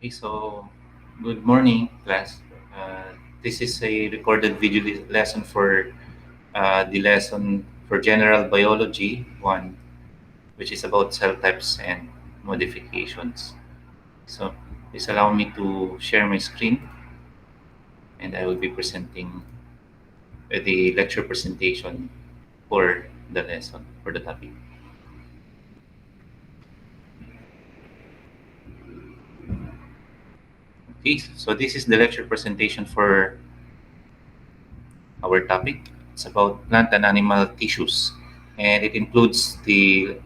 Okay, so good morning, class. This is a recorded video lesson for the lesson for General Biology 1, which is about cell types and modifications. So please allow me to share my screen, and I will be presenting the lecture presentation for the lesson, for the topic. Okay, so this is the lecture presentation for our topic. It's about plant and animal tissues, and it includes the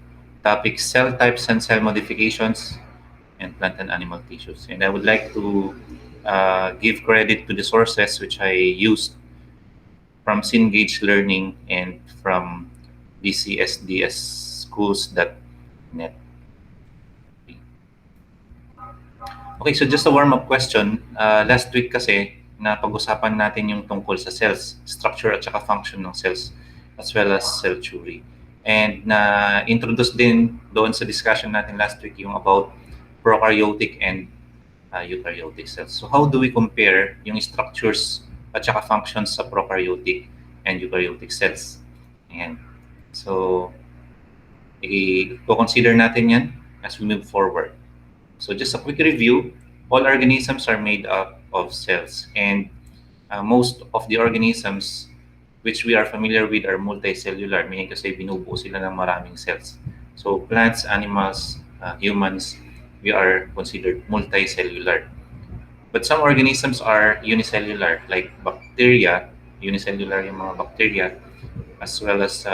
topic cell types and cell modifications and plant and animal tissues. And I would like to give credit to the sources which I used from Cengage Learning and from bcsdsschools.net. Okay, so just a warm-up question. Last week kasi, napag-usapan natin yung tungkol sa cells, structure at saka function ng cells, as well as cell theory. And na-introduce din doon sa discussion natin last week yung about prokaryotic and eukaryotic cells. So how do we compare yung structures at saka functions sa prokaryotic and eukaryotic cells? Ayan. So, i-consider natin yan as we move forward. So just a quick review, all organisms are made up of cells, and most of the organisms which we are familiar with are multicellular, meaning kasi binubuo sila ng maraming cells. So plants, animals, humans, we are considered multicellular. But some organisms are unicellular, like bacteria, unicellular yung mga bacteria, as well as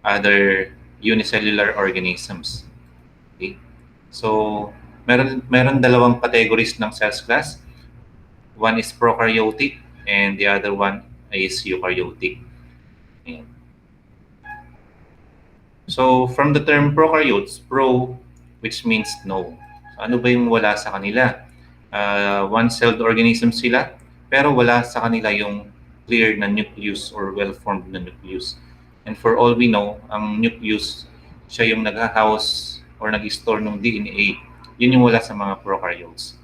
other unicellular organisms. Okay? So, meron dalawang categories ng cells class. One is prokaryotic and the other one is eukaryotic. Ayan. So, from the term prokaryotes, pro, which means no. So, ano ba yung wala sa kanila? One-celled organism sila, pero wala sa kanila yung clear na nucleus or well-formed na nucleus. And for all we know, ang nucleus, siya yung nag-house or nag-store ng DNA. Yun yung wala sa mga prokaryotes.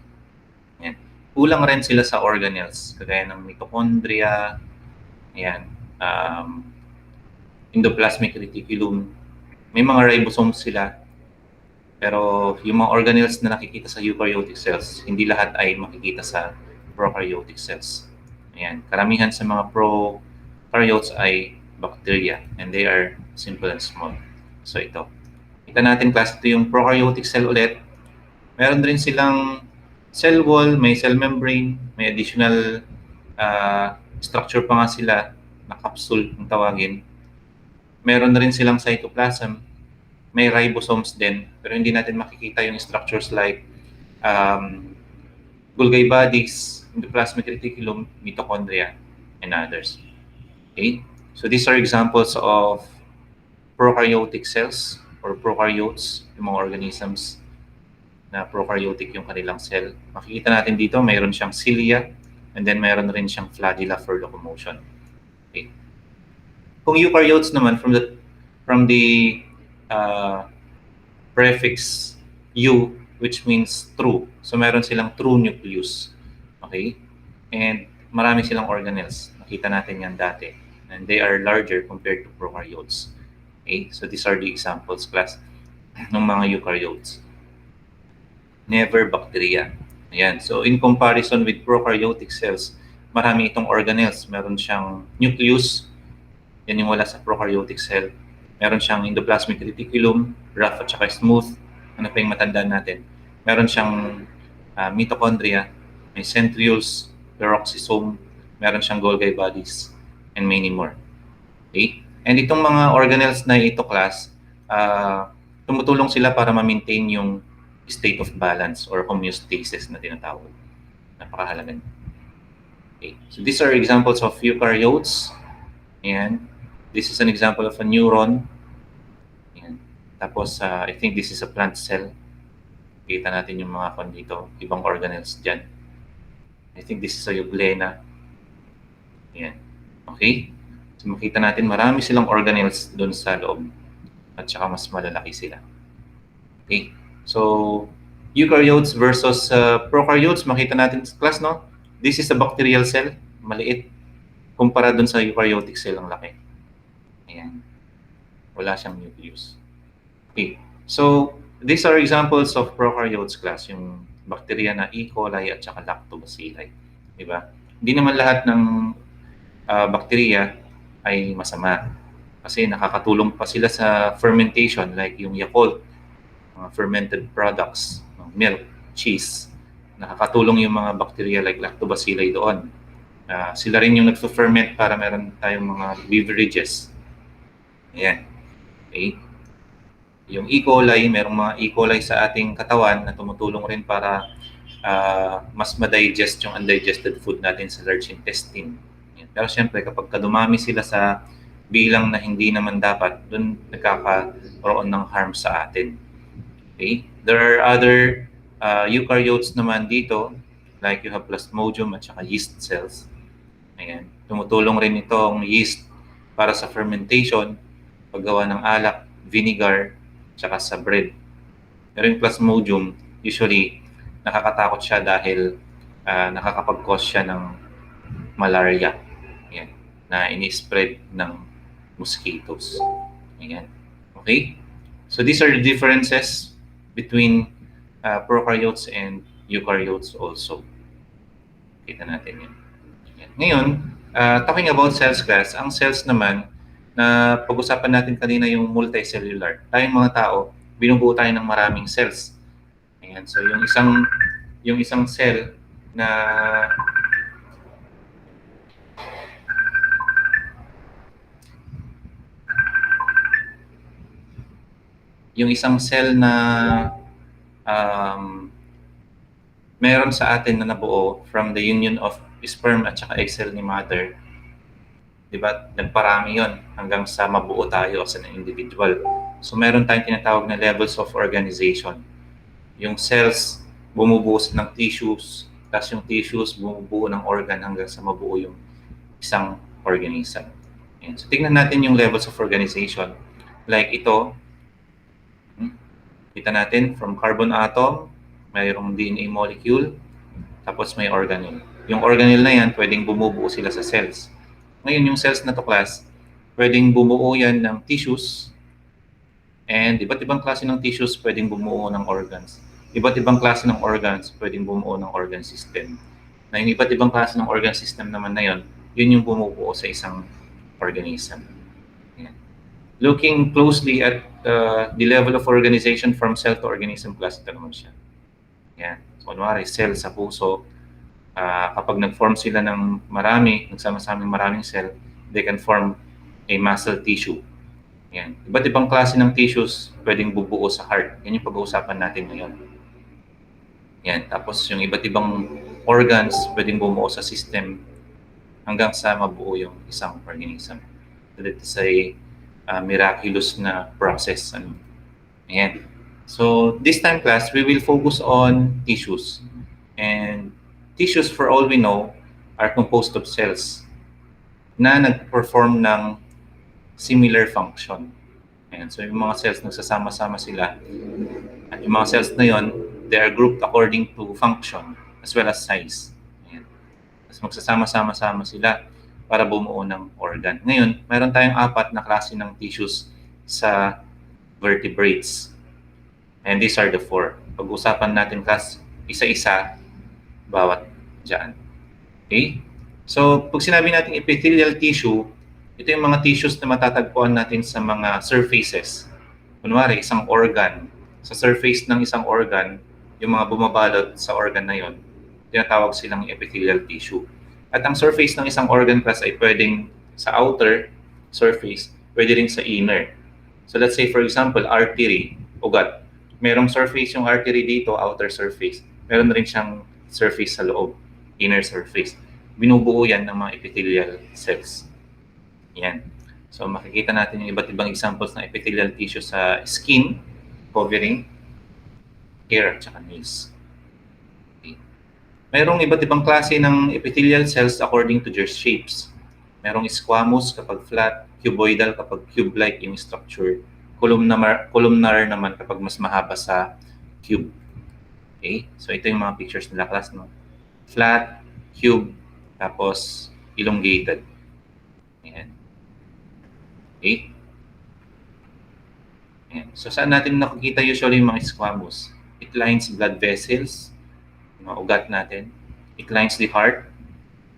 Yan. Kulang rin sila sa organelles, kagaya ng mitochondria, yan, endoplasmic reticulum. May mga ribosomes sila, pero yung mga organelles na nakikita sa eukaryotic cells, hindi lahat ay makikita sa prokaryotic cells. Ayan. Karamihan sa mga prokaryotes ay bacteria, and they are simple and small. So ito. Kita natin class, ito yung prokaryotic cell ulit. Meron din silang cell wall, may cell membrane, may additional structure pa nga sila na capsule kung tawagin. Meron na rin silang cytoplasm, may ribosomes din, pero hindi natin makikita yung structures like Golgi bodies, endoplasmic reticulum, mitochondria, and others. Okay? So these are examples of prokaryotic cells or prokaryotes, yung mga organisms na prokaryotic yung kanilang cell. Makikita natin dito, mayroon siyang cilia, and then mayroon rin siyang flagella for locomotion. Okay. Kung eukaryotes naman, from the prefix U, which means true. So meron silang true nucleus. Okay? And marami silang organelles. Nakita natin yan dati. And they are larger compared to prokaryotes. Okay? So these are the examples, class, ng mga eukaryotes. Never bacteria. Ayan. So in comparison with prokaryotic cells, marami itong organelles. Meron siyang nucleus. Yan yung wala sa prokaryotic cell. Meron siyang endoplasmic reticulum, rough at saka smooth. Ano pa yung matandaan natin? Meron siyang mitochondria, may centrioles, peroxisome, meron siyang Golgi bodies, and many more. Okay? And itong mga organelles na ito, class, tumutulong sila para ma-maintain yung state of balance or homeostasis na tinatawag. Napakahalaga. Okay. So these are examples of eukaryotes. Ayan. This is an example of a neuron. Ayan. Tapos, I think this is a plant cell. Kita natin yung mga dito, ibang organelles dyan. I think this is a euglena. Ayan. Okay? So makita natin marami silang organelles doon sa loob. At saka mas malalaki sila. Okay? So, Eukaryotes versus prokaryotes, makita natin sa class, no? This is a bacterial cell, maliit. Kumpara dun sa eukaryotic cell, ang laki. Ayan. Wala siyang nucleus. Okay. So, these are examples of prokaryotes class, yung bacteria na E. coli at saka lactobacilli. Diba? Hindi naman lahat ng bacteria ay masama. Kasi nakakatulong pa sila sa fermentation, like yung Yakult, mga fermented products, milk, cheese. Nakakatulong yung mga bacteria like lactobacilli doon. Sila rin yung nagso-ferment para meron tayong mga beverages. Ayan. Okay. Yung E. coli, merong mga E. coli sa ating katawan na tumutulong rin para mas ma-digest yung undigested food natin sa large intestine. Ayan. Pero syempre, kapag kadumami sila sa bilang na hindi naman dapat, dun nagkakaroon ng harm sa atin. Okay? There are other eukaryotes naman dito, like you have Plasmodium at saka yeast cells. Ayan. Tumutulong rin itong yeast para sa fermentation, paggawa ng alak, vinegar, tsaka sa bread. Pero yung Plasmodium, usually, nakakatakot siya dahil nakakapag-cause siya ng malaria. Ayan. Na ini-spread ng mosquitoes. Ayan. Okay? So these are the differences between prokaryotes and eukaryotes also. Kita natin yan. Ayan. Ngayon, talking about cells class, ang cells naman, na pag-usapan natin kanina yung multicellular. Tayong mga tao, binubuo tayo ng maraming cells. Ayan. So yung isang cell na meron sa atin na nabuo from the union of sperm at saka egg cell ni mother, di ba? Nagparami yon hanggang sa mabuo tayo as an individual. So meron tayong tinatawag na levels of organization. Yung cells bumubuo ng tissues, tapos yung tissues bumubuo ng organ hanggang sa mabuo yung isang organism. Ayan. So tingnan natin yung levels of organization. Like ito, kita natin from carbon atom, mayroong DNA molecule, tapos may organelle. Yung organelle na yan, pwedeng bumubuo sila sa cells. Ngayon, yung cells na to class, pwedeng bumuo yan ng tissues, and iba't ibang klase ng tissues pwedeng bumuo ng organs. Iba't ibang klase ng organs pwedeng bumuo ng organ system. Na yung iba't ibang klase ng organ system naman na yun, yun yung bumubuo sa isang organism. Yan. Looking closely at the level of organization from cell to organism class, ito naman siya. Yan. So, kunwari, cell sa puso, kapag nag-form sila ng marami, nagsama-samang maraming cell, they can form a muscle tissue. Yan. Iba't ibang klase ng tissues pwedeng bubuo sa heart. Yan yung pag-uusapan natin ngayon. Yan. Tapos yung iba't ibang organs pwedeng bumuo sa system hanggang sa mabuo yung isang organism. So that is a miraculous na process. Ayan. So this time class, we will focus on tissues. And tissues, for all we know, are composed of cells na nag-perform ng similar function. Ayan. So yung mga cells, nagsasama-sama sila. At yung mga cells na yon, they are grouped according to function as well as size. Ayan. Tapos magsasama-sama sila para bumuo ng organ. Ngayon, mayroon tayong 4 na klase ng tissues sa vertebrates. And these are the 4. Pag-usapan natin class, isa-isa, bawat dyan. Okay? So, pag sinabi natin epithelial tissue, ito yung mga tissues na matatagpuan natin sa mga surfaces. Kunwari, isang organ. Sa surface ng isang organ, yung mga bumabalot sa organ na yon, tinatawag silang epithelial tissue. At ang surface ng isang organ class ay pwedeng sa outer surface, pwede rin sa inner. So let's say for example, artery, ugat. Merong surface yung artery dito, outer surface. Meron rin siyang surface sa loob, inner surface. Binubuo yan ng mga epithelial cells. Yan. So makikita natin yung iba't ibang examples ng epithelial tissue sa skin, covering, hair, at saka nails. Mayroong iba't ibang klase ng epithelial cells according to their shapes. Merong squamous kapag flat, cuboidal kapag cube-like yung structure, columnar naman kapag mas mahaba sa cube. Okay? So ito yung mga pictures nila class, no? Flat, cube, tapos elongated. Ayan. Okay? Ayan. So saan natin nakikita usually yung mga squamous? It lines blood vessels, yung mga ugat natin. It lines the heart,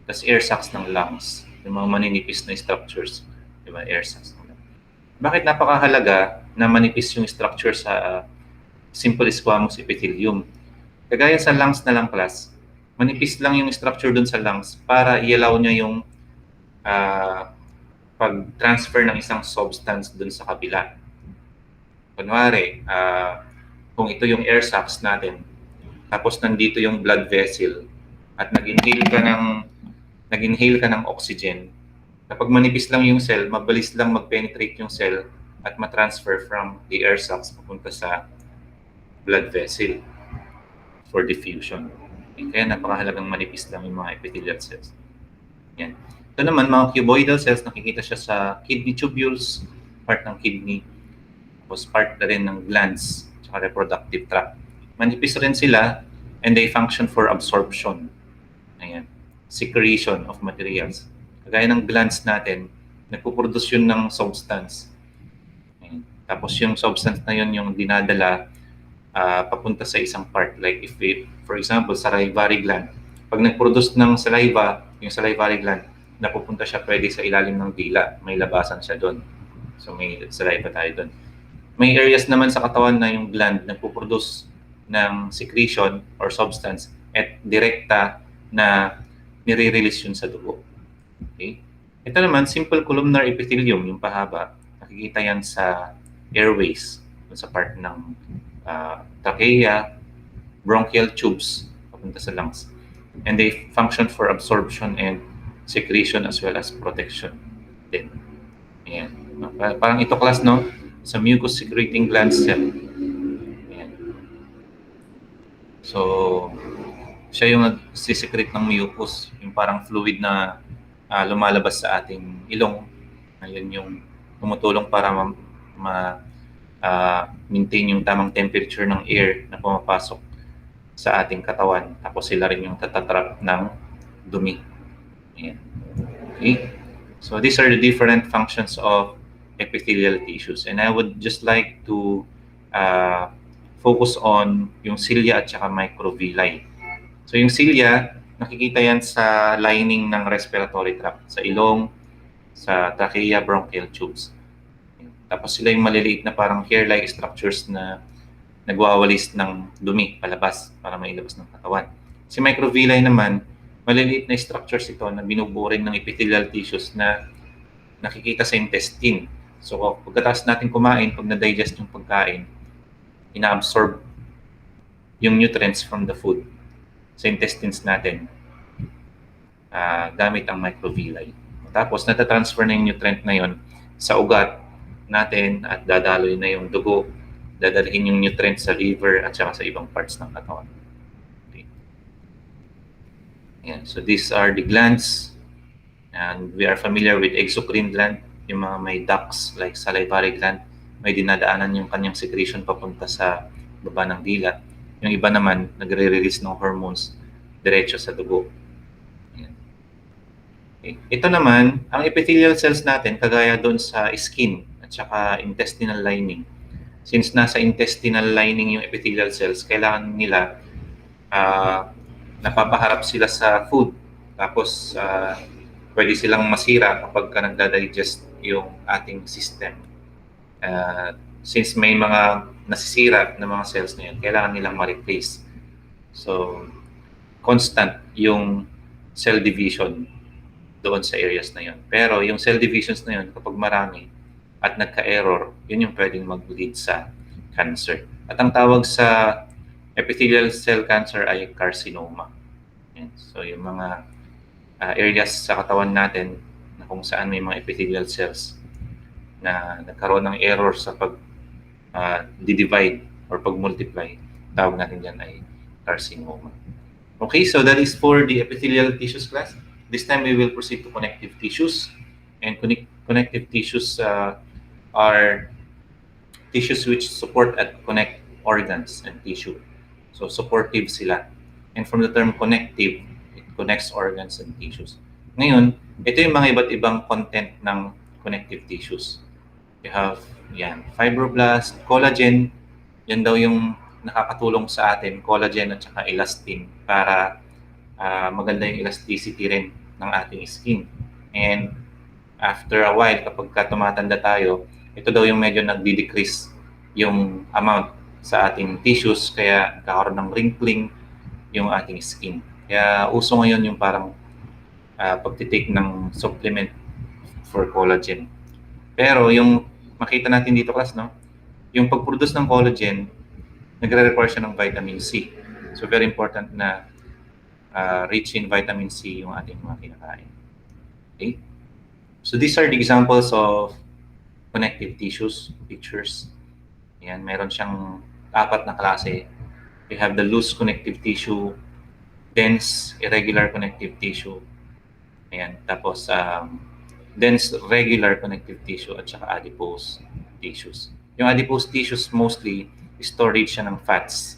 tas air sacs ng lungs, yung mga maninipis na structures. Diba? Air sacs ng lungs. Bakit napakahalaga na manipis yung structure sa simple squamous epithelium? Kagaya sa lungs na lang class, manipis lang yung structure dun sa lungs para i-allow niya yung pag-transfer ng isang substance dun sa kabila. Kunwari, kung ito yung air sacs natin, tapos nandito yung blood vessel, at nag-inhale ka ng oxygen, kapag manipis lang yung cell, mabilis lang mag-penetrate yung cell at matransfer from the air sacs papunta sa blood vessel for diffusion. Kaya napakahalagang manipis lang yung mga epithelial cells. Yan. Ito naman, mga cuboidal cells, nakikita siya sa kidney tubules, part ng kidney, tapos part na rin ng glands, tsaka reproductive tract. Manipis rin sila and they function for absorption. Ayan. Secretion of materials. Kagaya ng glands natin, nagpuproduce yun ng substance. Ayan. Tapos yung substance na yun yung dinadala papunta sa isang part. Like if for example, salivary gland. Pag nag-produce ng saliva, yung salivary gland, napupunta siya pwede sa ilalim ng dila. May labasan siya doon. So may saliva tayo doon. May areas naman sa katawan na yung gland nagpo-produce ng secretion or substance at direkta na nire-release yun sa dugo. Okay? Ito naman, simple columnar epithelium, yung pahaba. Nakikita yan sa airways, sa part ng trachea, bronchial tubes, papunta sa lungs. And they function for absorption and secretion as well as protection din. Ayan. Parang ito class, no? Sa mucus secreting gland cell. Ayan. So, siya yung nagsisecrete ng mucus, yung parang fluid na lumalabas sa ating ilong. Ayun yung tumutulong para maintain yung tamang temperature ng air na pumapasok sa ating katawan. Tapos sila rin yung tatatrap ng dumi. Ayan. Okay? So these are the different functions of epithelial tissues. And I would just like to focus on yung cilia at saka microvilli. So yung cilia, nakikita yan sa lining ng respiratory tract, sa ilong, sa trachea, bronchial tubes. Tapos sila yung maliliit na parang hair-like structures na nagwawalis ng dumi palabas para mailabas ng katawan. Si microvilli naman, maliliit na structures ito na binubuo rin ng epithelial tissues na nakikita sa intestine. So pagkatapos natin kumain, pag na-digest yung pagkain, ina-absorb yung nutrients from the food sa intestines natin gamit ang microvilli. Tapos natatransfer na yung nutrient na yon sa ugat natin at dadaloy na yung dugo, dadalhin yung nutrients sa liver at saka sa ibang parts ng katawan. Okay. Yeah, so these are the glands, and we are familiar with exocrine gland, yung mga may ducts like salivary gland, may dinadaanan yung kanyang secretion papunta sa baba ng dila. Yung iba naman, nagre-release ng hormones diretso sa dugo. Ayan. Okay. Ito naman, ang epithelial cells natin, kagaya doon sa skin at saka intestinal lining. Since nasa intestinal lining yung epithelial cells, kailangan nila napapaharap sila sa food. Tapos, pwede silang masira kapag nagda-digest yung ating system. Since may mga nasisira na mga cells na yun, kailangan nilang ma-replace. So, constant yung cell division doon sa areas na yun. Pero yung cell divisions na yun, kapag marami at nagka-error, yun yung pwedeng mag-lead sa cancer. At ang tawag sa epithelial cell cancer ay carcinoma. Yan. So, yung mga areas sa katawan natin na kung saan may mga epithelial cells na nagkaroon ng error sa pag-divide or pag-multiply, tawag natin dyan ay carcinoma. Okay, so that is for the epithelial tissues class. This time we will proceed to connective tissues. And connective tissues are tissues which support and connect organs and tissue. So supportive sila. And from the term connective, it connects organs and tissues. Ngayon, ito yung mga iba't ibang content ng connective tissues. You have fibroblast, collagen, yan daw yung nakakatulong sa atin, collagen at saka elastin para maganda yung elasticity rin ng ating skin. And after a while, kapag tumatanda tayo, ito daw yung medyo nagdi-decrease yung amount sa ating tissues, kaya nagkakaroon ng wrinkling yung ating skin. Kaya uso ngayon yung parang pagtitake ng supplement for collagen. Pero yung makita natin dito class, no? Yung pag-produce ng collagen, nagre-require siya ng vitamin C. So very important na rich in vitamin C yung ating mga kinakain. Okay? So these are the examples of connective tissues, pictures. Yan, meron siyang 4 na klase. We have the loose connective tissue, dense irregular connective tissue. Ayan, tapos dense regular connective tissue at saka adipose tissues. Yung adipose tissues mostly storage siya ng fats.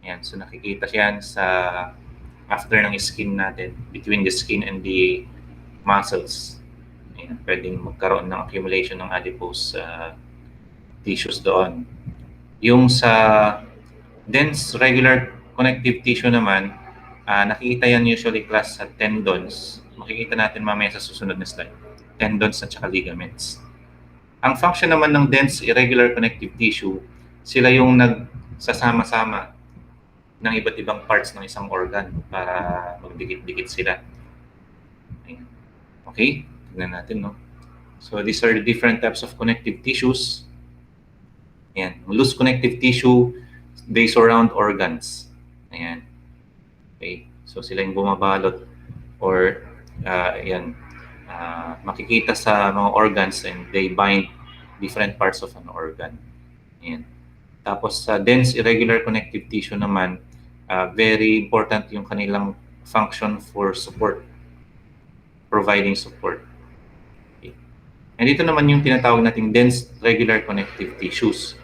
Ayan, so nakikita yan sa after ng skin natin, between the skin and the muscles. Ayan, pwedeng magkaroon ng accumulation ng adipose tissues doon. Yung sa dense regular connective tissue naman, nakikita yan usually class sa tendons. Makikita natin mamaya sa susunod na slide. Tendons at saka ligaments. Ang function naman ng dense irregular connective tissue, sila yung nagsasama-sama ng iba't ibang parts ng isang organ para magdikit-dikit sila. Ayan. Okay? Tignan natin, no? So these are the different types of connective tissues. Ayan. Loose connective tissue, they surround organs. Ayan. Okay? So sila yung bumabalot or makikita sa mga organs and they bind different parts of an organ. Ayan. Tapos sa dense irregular connective tissue naman, very important yung kanilang function for support, providing support. Okay. And ito naman yung tinatawag nating dense regular connective tissues.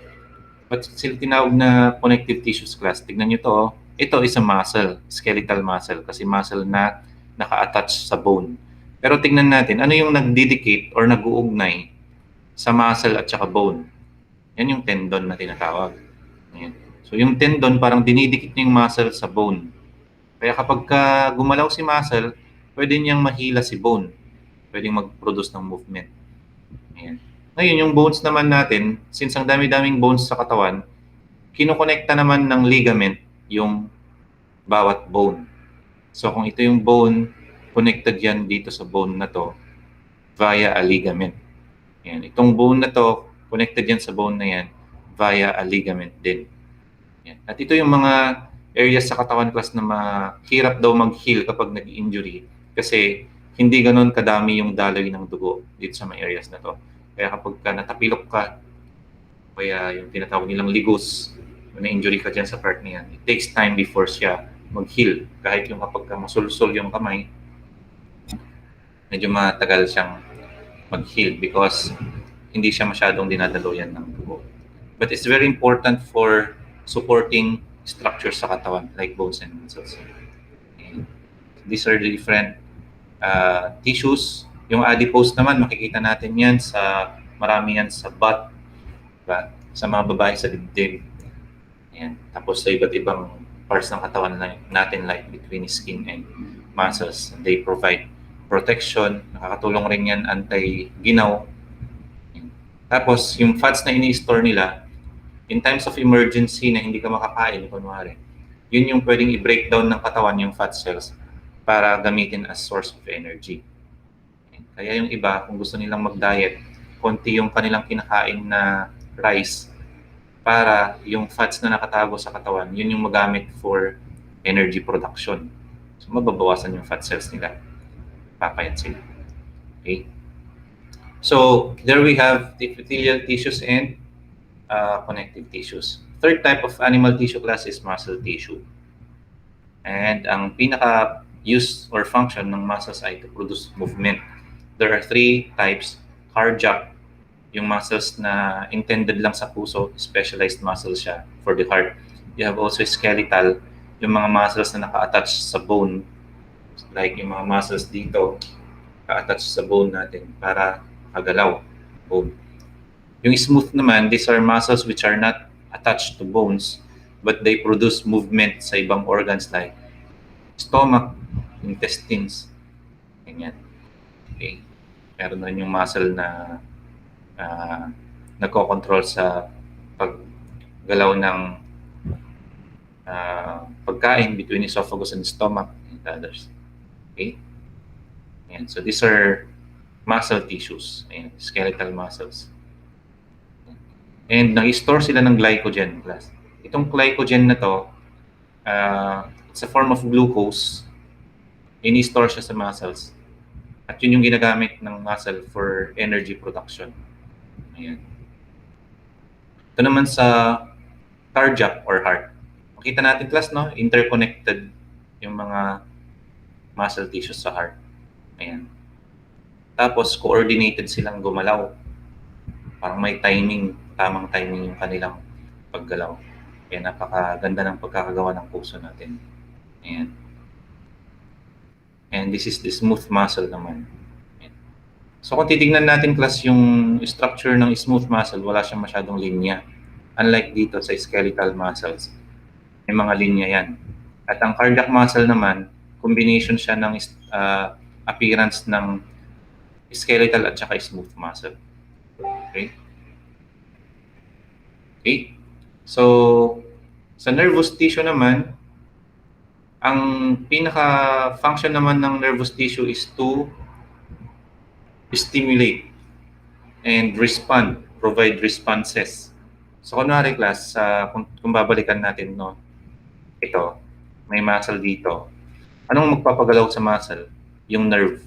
But sila tinawag na connective tissues class. Tignan nyo to. Ito is a muscle, skeletal muscle, kasi muscle na naka-attach sa bone. Pero tignan natin, ano yung nagdidikit or nag-uugnay sa muscle at saka bone? Yan yung tendon na tinatawag. Ayan. So yung tendon parang dinidikit niya yung muscle sa bone. Kaya kapag gumalaw si muscle, pwede niyang mahila si bone. Pwedeng mag-produce ng movement. Ayan. Ngayon, yung bones naman natin, since ang dami-daming bones sa katawan, kinokonekta naman ng ligament yung bawat bone. So kung ito yung bone, connected yan dito sa bone na to via a ligament. Ayan. Itong bone na to, connected yan sa bone na yan via a ligament din. Ayan. At ito yung mga areas sa katawan class na mahirap daw mag-heal kapag nag-injury kasi hindi ganun kadami yung daloy ng dugo dito sa mga areas na to. Kaya kapag natapilok ka, kaya yung tinatawag nilang ligos, na-injury ka dyan sa part na yan, it takes time before siya mag-heal. Kahit yung kapag masulsol yung kamay, medyo matagal siyang mag-heal because hindi siya masyadong dinadaluyan ng dugo. But it's very important for supporting structures sa katawan like bones and muscles. Okay. These are the different tissues. Yung adipose naman, makikita natin yan marami yan sa butt, diba? Sa mga babae sa dibdib. Ayan. Tapos sa iba't ibang parts ng katawan natin like between skin and muscles. They provide protection, nakakatulong rin yan anti-ginaw. Tapos yung fats na ini-store nila, in times of emergency na hindi ka makakain, kunwari, yun yung pwedeng i-breakdown ng katawan yung fat cells para gamitin as source of energy. Kaya yung iba, kung gusto nilang mag-diet, konti yung kanilang kinakain na rice para yung fats na nakatago sa katawan, yun yung magamit for energy production. So mababawasan yung fat cells nila. Papayat sila. Okay? So there we have the epithelial tissues and connective tissues. Third type of animal tissue class is muscle tissue. And ang pinaka-use or function ng muscles ay to produce movement. There are 3 types. Cardiac, yung muscles na intended lang sa puso, specialized muscles siya for the heart. You have also skeletal, yung mga muscles na naka-attach sa bone, like yung mga muscles dito, naka-attach sa bone natin para kagalaw bone. Yung smooth naman, these are muscles which are not attached to bones, but they produce movement sa ibang organs like stomach, intestines, ganyan. Okay. Meron rin yung muscle na nagko-control sa paggalaw ng pagkain between esophagus and stomach and others. Okay? Ayan. So these are muscle tissues, ayan, skeletal muscles. And nag-store sila ng glycogen, class. Itong glycogen na to, it's a form of glucose. Ini-store siya sa muscles. At yun yung ginagamit ng muscle for energy production. Ayan. Ito naman sa cardiac or heart. Makita natin, class, no? Interconnected yung mga muscle tissues sa heart. Ayan. Tapos, coordinated silang gumalaw. Parang may timing, tamang timing yung kanilang paggalaw. Kaya napakaganda ng pagkakagawa ng puso natin. Ayan. And this is the smooth muscle naman. Ayan. So kung titignan natin, class, yung structure ng smooth muscle, wala siyang masyadong linya. Unlike dito sa skeletal muscles, may mga linya yan. At ang cardiac muscle naman, combination siya ng appearance ng skeletal at saka smooth muscle. Okay? Okay? So, sa nervous tissue naman, ang pinaka-function naman ng nervous tissue is to stimulate and respond, provide responses. So, kunwari, class, kung babalikan natin, no, ito, may muscle dito. Anong magpapagalaw sa muscle? Yung nerve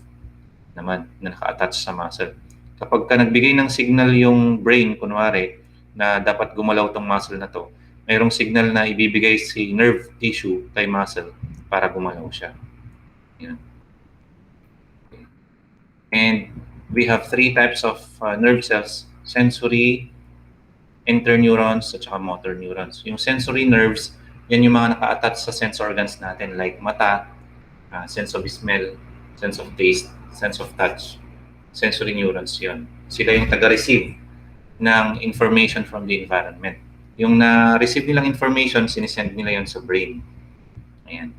naman na naka-attach sa muscle. Kapag ka nagbigay ng signal yung brain, kunwari, na dapat gumalaw tong muscle na to, mayroong signal na ibibigay si nerve tissue kay muscle para gumalaw siya. Yan. Okay. And we have 3 types of nerve cells: sensory, interneurons, at saka motor neurons. Yung sensory nerves, yan yung mga naka-attach sa sense organs natin like mata, sense of smell, sense of taste, sense of touch. Sensory neurons yun. Sila yung taga-receive ng information from the environment. Yung na-receive nilang information, sinisend nila yun sa brain. Ayan.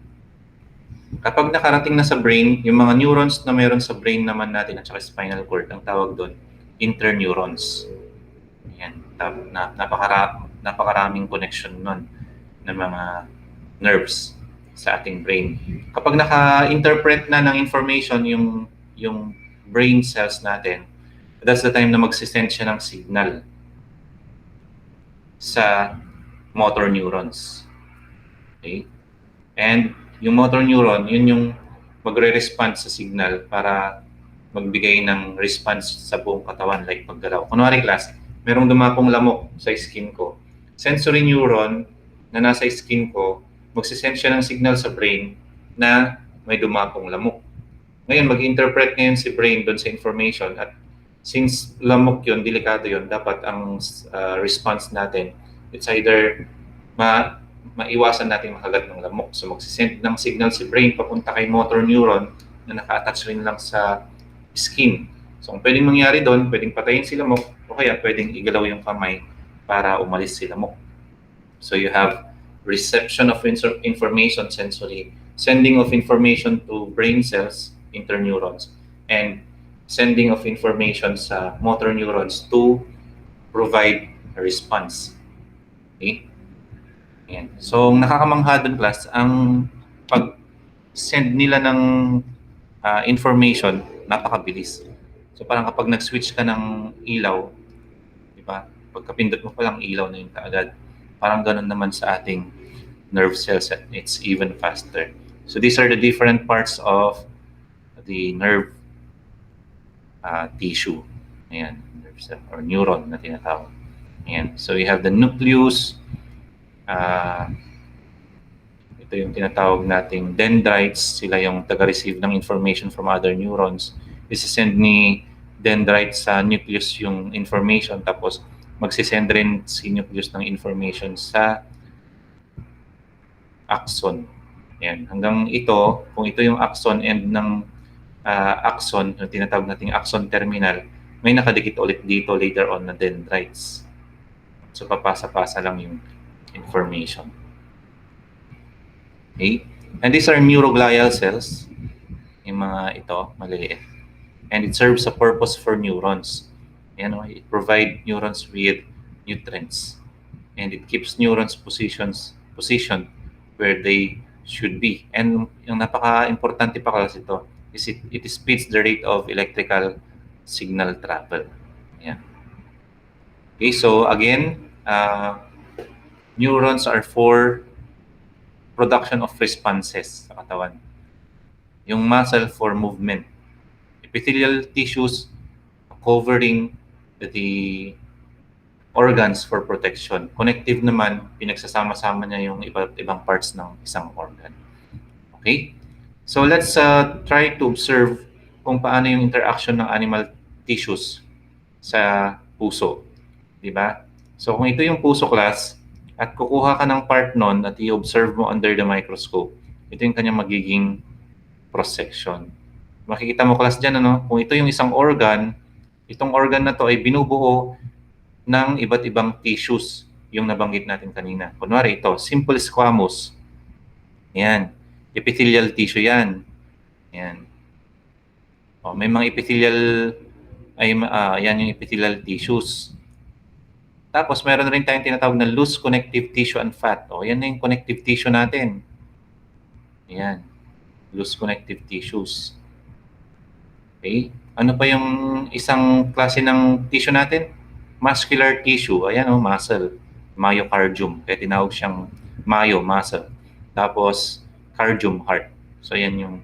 Kapag nakarating na sa brain, yung mga neurons na meron sa brain naman natin at saka spinal cord, ang tawag doon, interneurons. Ayan. Napakaraming connection nun ng mga nerves sa ating brain. Kapag naka-interpret na ng information yung brain cells natin, that's the time na magsisend siya ng signal sa motor neurons. Okay? And yung motor neuron, yun yung magre-respond sa signal para magbigay ng response sa buong katawan like paggalaw. Kunwari, class, merong dumapong lamok sa skin ko. Sensory neuron na nasa skin ko, magsisend siya ng signal sa brain na may dumapong lamok. Ngayon, mag-interpret ngayon si brain doon sa information at since lamok yun, delikado yun, dapat ang response natin, it's either maiwasan natin makagat ng lamok. So magsisend ng signal si brain papunta kay motor neuron na naka-attach rin lang sa skin. So kung pwedeng mangyari doon, pwedeng patayin si lamok o kaya pwedeng igalaw yung kamay para umalis si lamok. So you have reception of information, sensory, sending of information to brain cells, interneurons, and sending of information sa motor neurons to provide a response. Okay? Ayan. So, nakakamangha dun, class, ang pag-send nila ng information, napakabilis. So, parang kapag nag-switch ka ng ilaw, di ba? Pagkapindot mo pa lang ilaw na yun kaagad. Parang ganun naman sa ating nerve cells, it's even faster. So, these are the different parts of the nerve tissue. Ayan, nerve cell or neuron na tinatawag. Ayan. So, we have the nucleus. Ito yung tinatawag nating dendrites. Sila yung taga-receive ng information from other neurons. Isisend ni dendrites sa nucleus yung information, tapos magsisend rin si nucleus ng information sa axon. Yan. Hanggang ito, kung ito yung axon end ng axon, yung tinatawag nating axon terminal, may nakadikit ulit dito later on na dendrites. So, papasa-pasa lang yung information. Okay? And these are neuroglial cells. Yung mga ito, maliliit. And it serves a purpose for neurons. Yan, it provides neurons with nutrients. And it keeps neurons positioned where they should be. And yung napaka-importante pa kasi ito is it speeds the rate of electrical signal travel. Yan. Okay, so again, neurons are for production of responses sa katawan. Yung muscle for movement. Epithelial tissues covering the organs for protection. Connective naman, pinagsasama-sama niya yung iba't ibang parts ng isang organ. Okay? So let's try to observe kung paano yung interaction ng animal tissues sa puso. Diba? So kung ito yung puso class, at kukuha ka ng part nun at i-observe mo under the microscope, ito yung kanyang magiging cross-section. Makikita mo class dyan, ano? Kung ito yung isang organ, itong organ na to ay binubuo ng iba't ibang tissues, yung nabanggit natin kanina. Kunwari ito, simple squamous. Yan. Epithelial tissue yan. Yan. O, may mga epithelial, yan yung epithelial tissues. Tapos, meron rin tayong tinatawag na loose connective tissue and fat. O, yan na yung connective tissue natin. Yan. Loose connective tissues. Okay? Ano pa yung isang klase ng tissue natin? Muscular tissue. Ayan o, muscle. Myocardium. Kaya tinawag siyang muscle. Tapos, cardium, heart. So, yan yung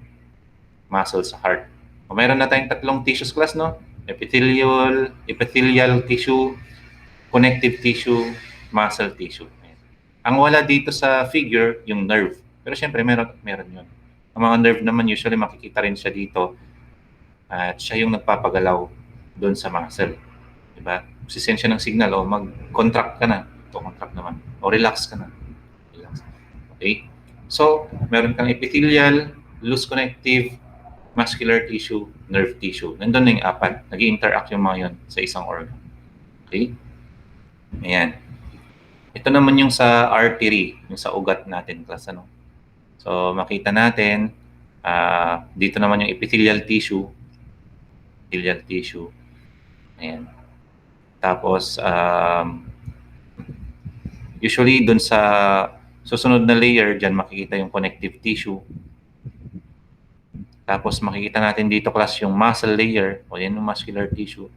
muscle sa heart. O, meron na tayong tatlong tissues class, no? Epithelial tissue, connective tissue, muscle tissue. Ayan. Ang wala dito sa figure, yung nerve. Pero syempre, meron yun. Ang mga nerve naman, usually makikita rin siya dito. At siya yung nagpapagalaw doon sa muscle. Diba? Sisend siya ng signal, o mag-contract ka na. Ito, contract naman. O relax ka na. Relax. Okay? So, meron kang epithelial, loose connective, muscular tissue, nerve tissue. Nandun na yung apat. Nag-i-interact yung mga yun sa isang organ. Okay? Ayan. Ito naman yung sa artery, yung sa ugat natin, class, ano? So, makita natin, dito naman yung epithelial tissue. Ayan. Tapos, usually, dun sa susunod na layer, dyan makikita yung connective tissue. Tapos, makikita natin dito, class, yung muscle layer, o yan yung muscular tissue.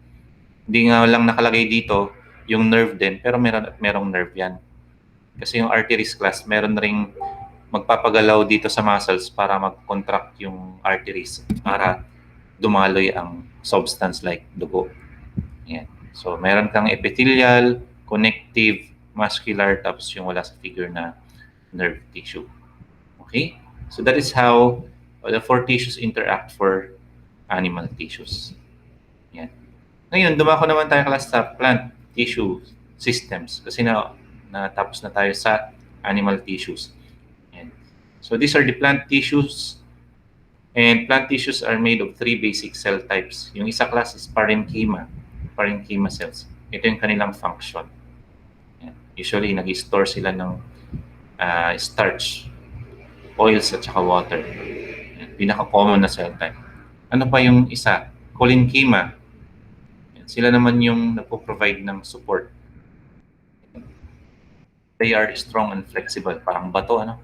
Hindi nga lang nakalagay dito, yung nerve din, pero merong nerve yan. Kasi yung arteries class, meron ring magpapagalaw dito sa muscles para mag-contract yung arteries para dumaloy ang substance like dugo. Yan. So, meron kang epithelial, connective, muscular, tapos yung wala sa figure na nerve tissue. Okay? So, that is how the four tissues interact for animal tissues. Yan. Ngayon, dumako naman tayo class sa plant tissue systems kasi natapos na tayo sa animal tissues. Yan. So, these are the plant tissues. And plant tissues are made of three basic cell types. Yung isa class is parenchyma cells. Ito yung kanilang function. Yan. Usually, nag-store sila ng starch, oils, at saka water. Yan. Pinaka-common na cell type. Ano pa yung isa? Collenchyma. Yan. Sila naman yung nagpo-provide ng support. They are strong and flexible. Parang bato, ano?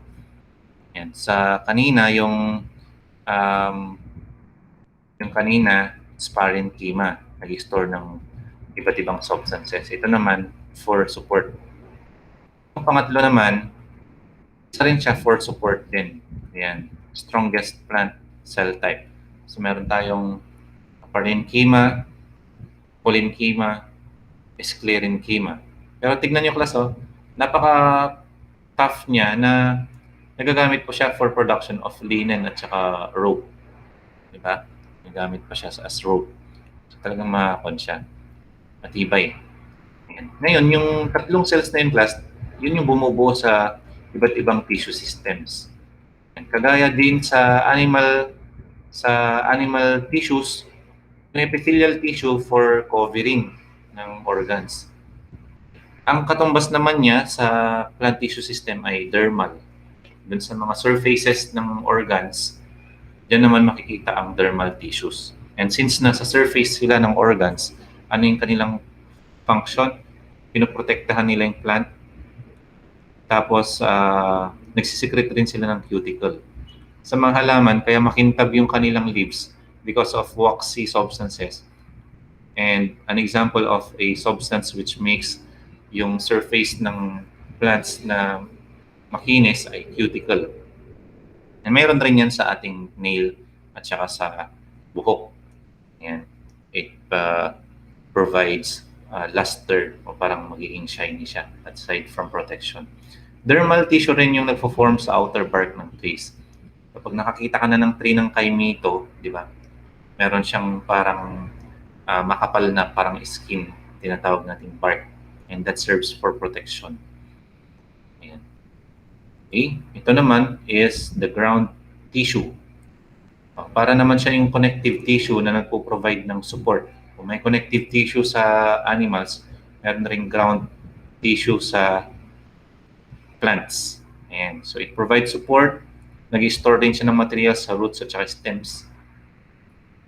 Yan. Sa kanina, yung kanina, parenchyma, nag-store ng iba't ibang substances. Ito naman, for support. Yung pangatlo naman, isa rin siya for support din. Ayan, strongest plant cell type. So, meron tayong parenchyma, collenchyma, sclerenchyma. Pero tignan nyo class, napaka-tough niya na nagagamit po siya for production of linen at saka rope. Diba? Nagamit pa siya as rope. So, talagang makakon siya. Matibay. Ayan. Ngayon, yung tatlong cells na yun, class, yun yung bumubuo sa iba't ibang tissue systems. And kagaya din sa animal tissues, may epithelial tissue for covering ng organs. Ang katumbas naman niya sa plant tissue system ay dermal. Dun sa mga surfaces ng organs, diyan naman makikita ang dermal tissues. And since nasa surface sila ng organs, ano yung kanilang function? Pinoprotektahan nila yung plant. Tapos, nagsisecrete rin sila ng cuticle. Sa mga halaman, kaya makintab yung kanilang leaves because of waxy substances. And an example of a substance which makes yung surface ng plants na makinis ay cuticle. And mayroon rin yan sa ating nail at saka sa buhok. Yan. It provides luster o parang magiging shiny siya aside from protection. Dermal tissue rin yung nagpo-form sa outer bark ng trees. Kapag nakakita ka na ng tree ng kaimito, di ba? Meron siyang parang makapal na parang skin, tinatawag nating bark. And that serves for protection. Ayan. Okay. Ito naman is the ground tissue. Para naman siya yung connective tissue na nagpo-provide ng support. Kung may connective tissue sa animals, meron ring ground tissue sa plants. Ayan. So it provides support. Nag-store din siya ng materials sa roots at saka stems.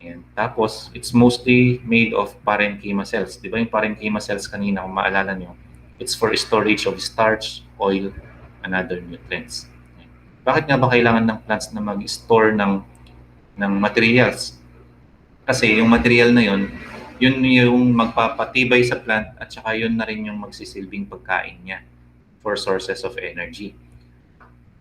Ayan. Tapos, it's mostly made of parenchyma cells. Di ba yung parenchyma cells kanina, kung maalala nyo, it's for storage of starch, oil, and other nutrients. Ayan. Bakit nga ba kailangan ng plants na mag-store ng materials? Kasi yung material na yun yung magpapatibay sa plant at saka yun na rin yung magsisilbing pagkain niya for sources of energy.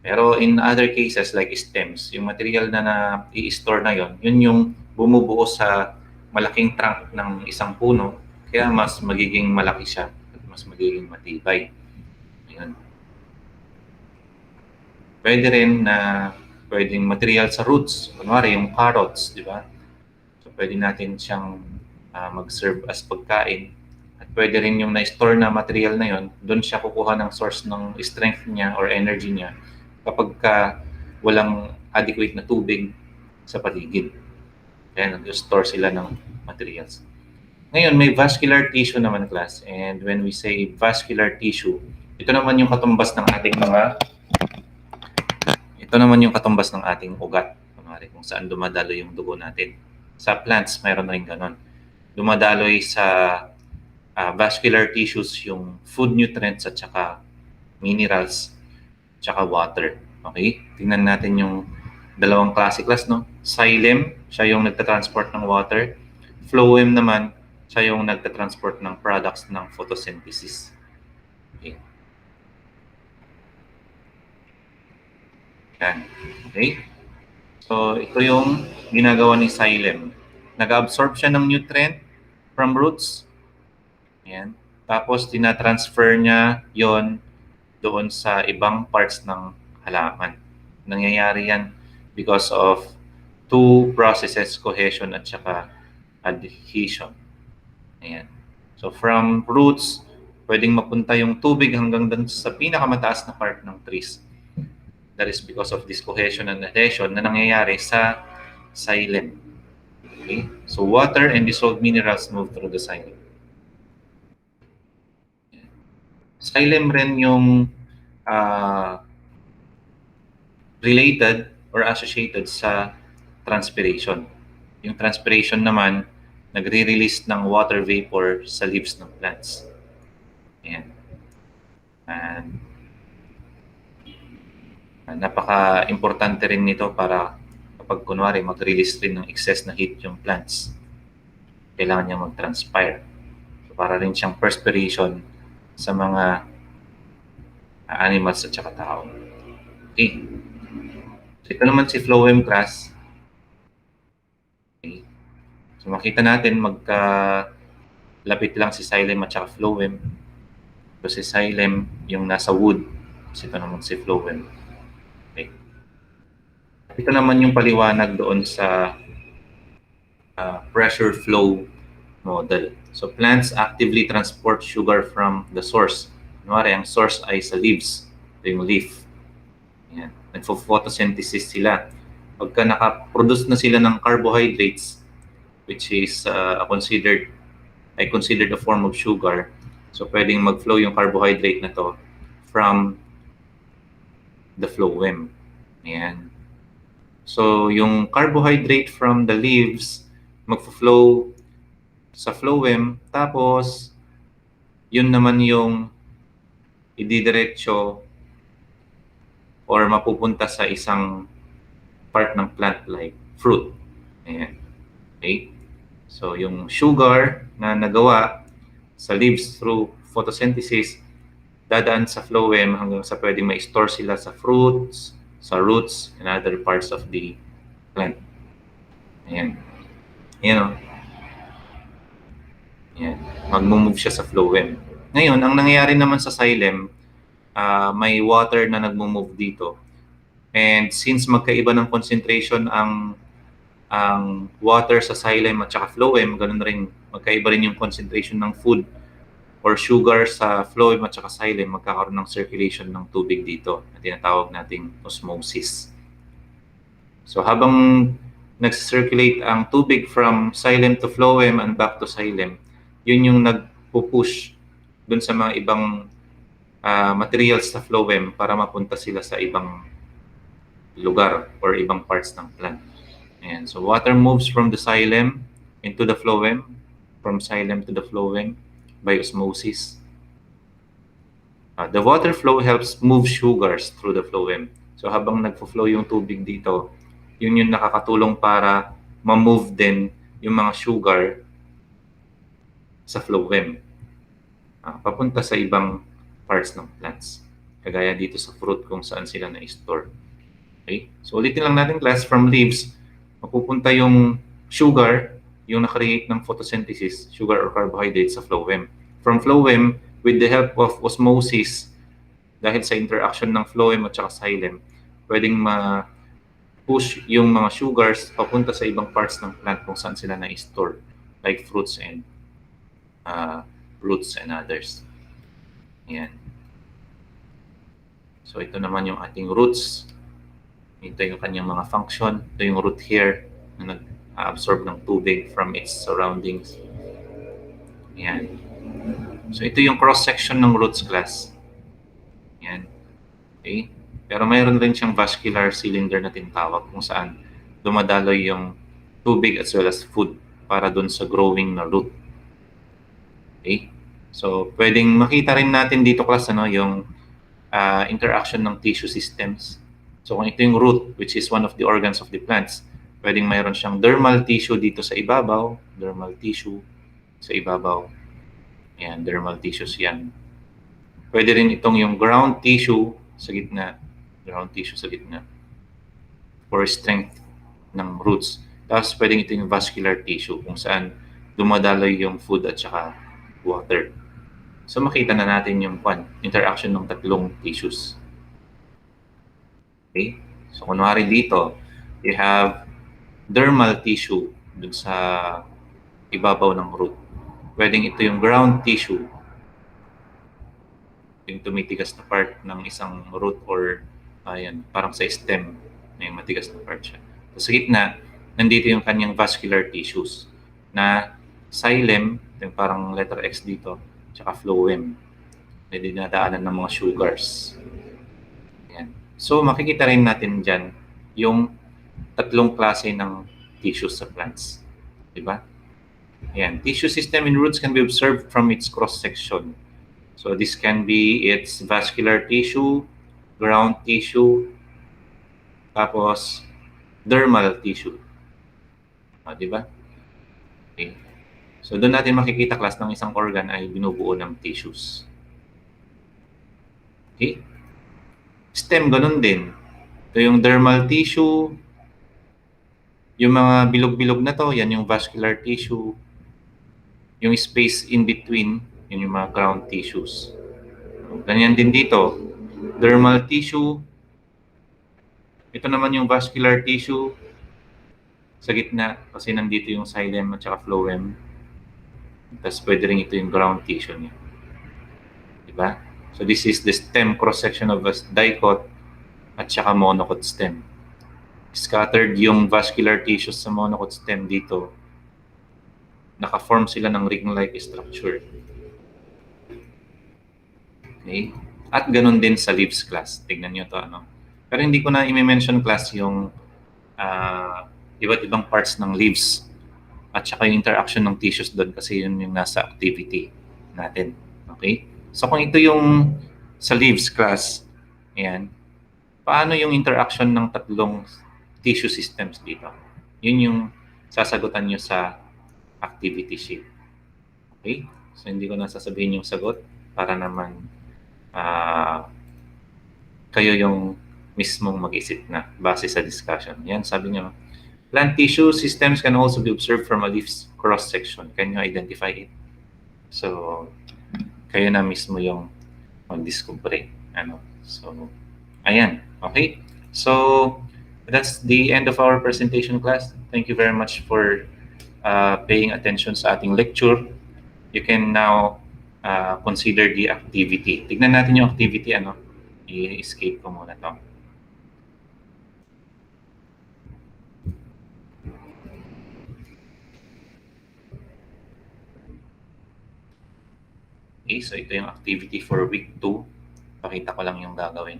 Pero in other cases like stems, yung material na i-store na yun yung bumubuo sa malaking trunk ng isang puno, kaya mas magiging malaki siya at mas magiging matibay. Ayun. Pwede rin na pwedeng material sa roots, kunwari yung carrots, di ba? So pwede natin siyang mag-serve as pagkain. At pwede rin yung na-store na material na yon, doon siya kukuha ng source ng strength niya or energy niya kapag walang adequate na tubig sa paligid. Kaya nag-store sila ng materials. Ngayon, may vascular tissue naman, class. And when we say vascular tissue, ito naman yung katumbas ng ating ugat. Kunwari, kung saan dumadalo yung dugo natin. Sa plants, mayroon rin ganon. Dumadaloy sa vascular tissues yung food nutrients at saka minerals at saka water. Okay? Tingnan natin yung dalawang klase, class, no? Xylem, siya yung nagtatransport ng water. Phloem naman, siya yung nagtatransport ng products ng photosynthesis. Okay. Yan. Okay? So, ito yung ginagawa ni xylem. Nag-absorb siya ng nutrient from roots. Yan. Tapos, tinatransfer niya yon doon sa ibang parts ng halaman. Nangyayari yan because of two processes, cohesion at saka adhesion. Ayan. So, from roots, pwedeng mapunta yung tubig hanggang dun sa pinakamataas na part ng trees. That is because of this cohesion and adhesion na nangyayari sa xylem. Okay? So, water and dissolved minerals move through the xylem. Xylem rin yung related or associated sa transpiration. Yung transpiration naman, nagre-release ng water vapor sa leaves ng plants. Ayan. And napaka-importante rin nito para kapag kunwari mag-release rin ng excess na heat yung plants. Kailangan niya mag-transpire. So, para rin siyang perspiration sa mga animals at saka tao. Okay. So, ito naman si phloem, class. Okay. So, makita natin magkalapit lang si xylem at saka phloem. So, si xylem yung nasa wood. So, ito naman si phloem. Okay. Ito naman yung paliwanag doon sa pressure flow model. So, plants actively transport sugar from the source. Kunwari, ang source ay sa leaves. Ito yung leaf. Nagpo-photosynthesis sila. Pagka nakaproduce na sila ng carbohydrates, which is considered a form of sugar. So pwedeng mag-flow yung carbohydrate na to from the phloem. Ayan. So yung carbohydrate from the leaves magfo-flow sa phloem, tapos yun naman yung ididiretso or mapupunta sa isang part ng plant like fruit. Ayan. Okay? So yung sugar na nagawa sa leaves through photosynthesis dadaan sa phloem hanggang sa pwedeng ma-store sila sa fruits, sa roots, and other parts of the plant. Ayan. Ayan o. Ayan. Mag-move siya sa phloem. Ngayon, ang nangyayari naman sa xylem, may water na nag-move dito. And since magkaiba ng concentration ang water sa xylem at saka phloem, ganun rin, magkaiba rin yung concentration ng food or sugar sa phloem at saka xylem, magkakaroon ng circulation ng tubig dito na tinatawag nating osmosis. So habang nag-circulate ang tubig from xylem to phloem and back to xylem, yun yung nagpo-push dun sa mga ibang materials sa phloem para mapunta sila sa ibang lugar or ibang parts ng plant. Ayan. So water moves from the xylem into the phloem, from xylem to the phloem by osmosis. The water flow helps move sugars through the phloem. So habang nagfo-flow yung tubig dito, yun yung nakakatulong para ma-move din yung mga sugar sa phloem papunta sa ibang parts ng plants. Kagaya dito sa fruit kung saan sila na-store. Okay? So ulitin lang natin class, from leaves, mapupunta yung sugar, yung na-create ng photosynthesis, sugar or carbohydrate sa phloem. From phloem, with the help of osmosis, dahil sa interaction ng phloem at saka xylem, pwedeng ma-push yung mga sugars papunta sa ibang parts ng plant kung saan sila na-store, like fruits and roots and others. Ayan. So ito naman yung ating roots. Ito yung kanyang mga function. Ito yung root hair na nag-absorb ng tubig from its surroundings. Ayan. So ito yung cross-section ng roots class. Ayan. Okay? Pero mayroon rin siyang vascular cylinder na tinatawag kung saan dumadaloy yung tubig as well as food para dun sa growing na root. Okay? So pwedeng makita rin natin dito class yung interaction ng tissue systems. So kung ito yung root, which is one of the organs of the plants, pwedeng mayroon siyang dermal tissue dito sa ibabaw, dermal tissue sa ibabaw. Ayan, dermal tissues yan. Pwede rin itong yung ground tissue sa gitna, for strength ng roots. Tapos pwedeng ito yung vascular tissue kung saan dumadaloy yung food at saka water. So makita na natin yung interaction ng tatlong tissues. Okay? So kunwari dito, you have dermal tissue dun sa ibabaw ng root. Pwedeng ito yung ground tissue, yung tumitigas na part ng isang root or parang sa stem, may matigas na part siya. So sa gitna, nandito yung kanyang vascular tissues na xylem, yung parang letter X dito, tsaka phloem, na dinadaanan ng mga sugars. Ayan. So makikita rin natin dyan yung tatlong klase ng tissues sa plants. Diba? Ayan. Tissue system in roots can be observed from its cross-section. So this can be its vascular tissue, ground tissue, tapos dermal tissue. Diba? Okay. So doon natin makikita class ng isang organ ay binubuo ng tissues. Okay? Stem, ganun din. Ito yung dermal tissue. Yung mga bilog-bilog na to, yan yung vascular tissue. Yung space in between, yun yung mga ground tissues. Ganyan din dito. Dermal tissue. Ito naman yung vascular tissue sa gitna kasi nandito yung xylem at saka phloem. Tapos pwede rin ito yung ground tissue niya. Diba? So this is the stem cross-section of a dicot at saka monocot stem. Scattered yung vascular tissues sa monocot stem dito. Naka-form sila ng ring-like structure. Okay? At ganun din sa leaves class. Tignan nyo to, ano. Pero hindi ko na i-mention class yung iba't ibang parts ng leaves at saka yung interaction ng tissues doon kasi yun yung nasa activity natin. Okay? So kung ito yung sa leaves class, ayan, paano yung interaction ng tatlong tissue systems dito? Yun yung sasagutan nyo sa activity sheet. Okay? So hindi ko na sasabihin yung sagot para naman kayo yung mismong mag-isip na base sa discussion. Yan, sabi niyo, plant tissue systems can also be observed from a leaf's cross-section. Can you identify it? So, kayo na mismo yung mag-discover. Ano? So, ayan. Okay? So, that's the end of our presentation class. Thank you very much for paying attention sa ating lecture. You can now consider the activity. Tignan natin yung activity, ano? I-escape ko muna to. Okay, so ito yung activity for week 2. Pakita ko lang yung gagawin.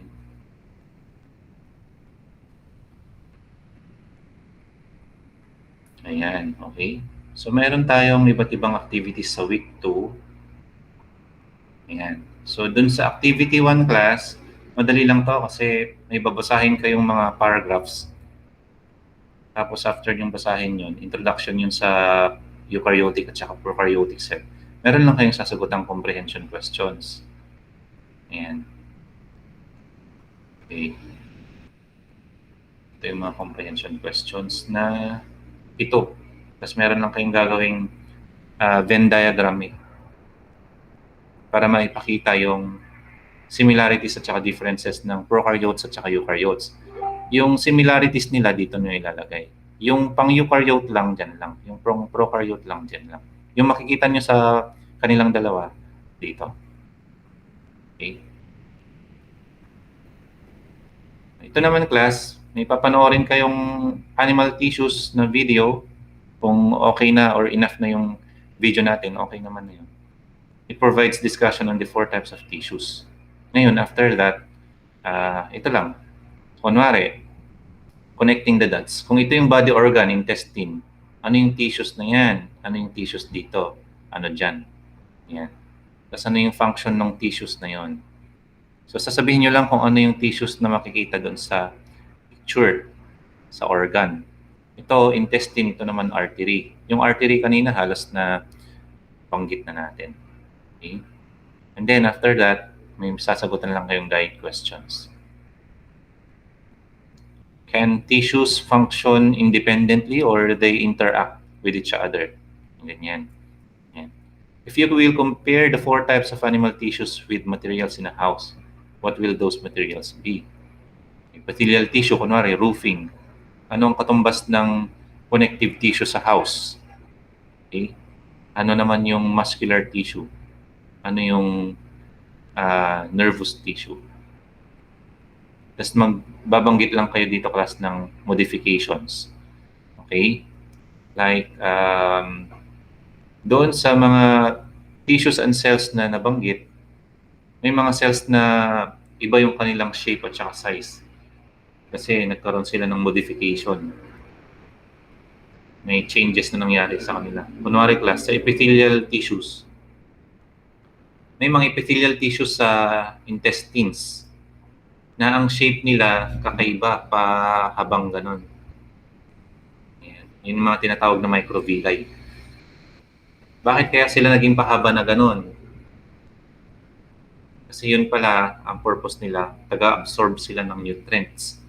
Ayan, okay. So meron tayong iba't ibang activities sa week 2. Ayan. So dun sa activity 1 class, madali lang to kasi may babasahin kayong mga paragraphs. Tapos after yung basahin yun, introduction yun sa eukaryotic at saka prokaryotic cell. Meron lang kayong sasagutang comprehension questions. Ayan. Okay. Ito yung mga comprehension questions na ito. Tapos meron lang kayong gagawing Venn diagram para maipakita yung similarities at saka differences ng prokaryotes at saka eukaryotes. Yung similarities nila dito nyo ilalagay. Yung pang-eukaryote lang dyan lang. Yung prokaryote lang dyan lang. Yung makikita nyo sa kanilang dalawa dito. Okay. Ito naman class, may papanoorin kayong animal tissues na video. Kung okay na or enough na yung video natin, okay naman na yun. It provides discussion on the 4 types of tissues. Ngayon, after that, ito lang. Kunwari, connecting the dots. Kung ito yung body organ, intestine, ano yung tissues na yan? Ano yung tissues dito? Ano dyan? Yan. Tapos ano yung function ng tissues na yon? So sasabihin nyo lang kung ano yung tissues na makikita doon sa picture, sa organ. Ito, intestine, ito naman artery. Yung artery kanina halos na banggit na natin. Okay? And then after that, may sasagutan lang kayong guide questions. Can tissues function independently or they interact with each other? Ganyan. Yan. If you will compare the 4 types of animal tissues with materials in a house, what will those materials be? Epithelial tissue, kunwari, roofing. Ano ang katumbas ng connective tissue sa house? Okay? Ano naman yung muscular tissue? Ano yung nervous tissue? Tapos magbabanggit lang kayo dito class ng modifications. Okay? Like, doon sa mga tissues and cells na nabanggit, may mga cells na iba yung kanilang shape at saka size. Kasi nagkaroon sila ng modification. May changes na nangyari sa kanila. Kunwari class, sa epithelial tissues. May mga epithelial tissues sa intestines na ang shape nila kakaiba pa habang ganun. Ayan. Yun yung mga tinatawag na microvilli. Bakit kaya sila naging pahaba na ganun? Kasi yun pala, ang purpose nila, taga-absorb sila ng nutrients.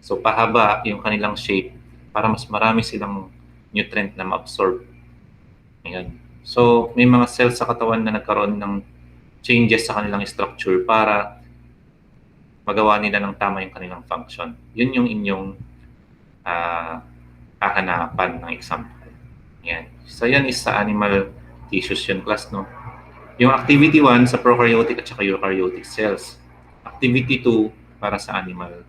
So pahaba yung kanilang shape para mas marami silang nutrient na ma-absorb. Ayan. So may mga cells sa katawan na nagkaroon ng changes sa kanilang structure para magawa nila ng tama yung kanilang function. Yun yung inyong hahanapan ng example. Yan. So yan is sa animal tissues yun class, no? Yung activity 1 sa prokaryotic at saka eukaryotic cells. Activity 2 para sa animal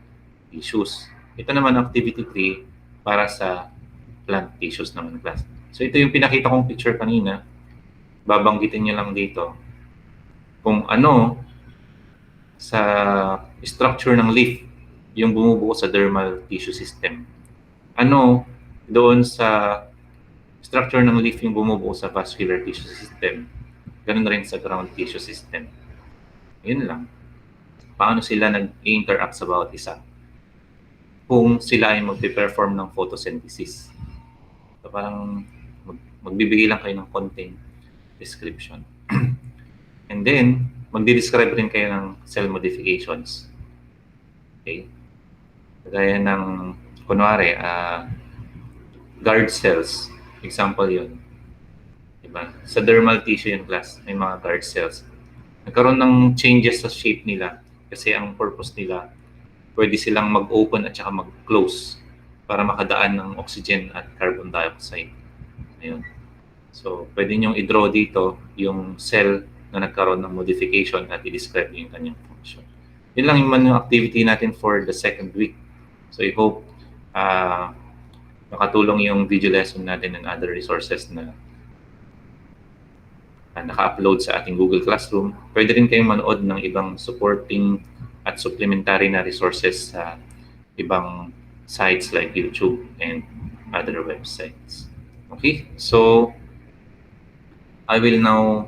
tissues. Ito naman activity 3 para sa plant tissues naman class. So ito yung pinakita kong picture kanina. Babanggitin niyo lang dito kung ano sa structure ng leaf yung bumubuo sa dermal tissue system. Ano doon sa structure ng leaf yung bumubuo sa vascular tissue system. Ganun rin sa ground tissue system. Yun lang. Paano sila nag-interact sa bawat isa kung sila ay magpe-perform ng photosynthesis. So parang magbibigay lang kayo ng konting description. And then, magdi-describe rin kayo ng cell modifications. Okay? Kagaya ng, kunwari, guard cells. Example yun. Diba? Sa dermal tissue yung class, may mga guard cells. Nagkaroon ng changes sa shape nila kasi ang purpose nila, pwede silang mag-open at saka mag-close para makadaan ng oxygen at carbon dioxide. Ayun. So, pwede nyo i-draw dito yung cell na nagkaroon ng modification at i-describe yung kanyang function. Yun lang yung activity natin for the second week. So, I hope nakatulong yung video lesson natin and other resources na naka-upload sa ating Google Classroom. Pwede rin kayong manood ng ibang supporting at supplementary na resources sa ibang sites like YouTube and other websites. Okay, so I will now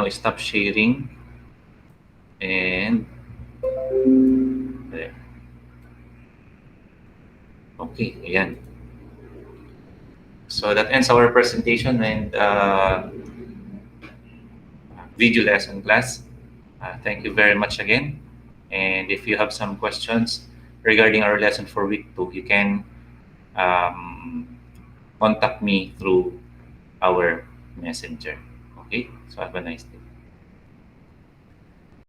stop sharing and okay, ayan. So that ends our presentation and video lesson class. Thank you very much again. And if you have some questions regarding our lesson for week 2, you can contact me through our messenger. Okay, so have a nice day.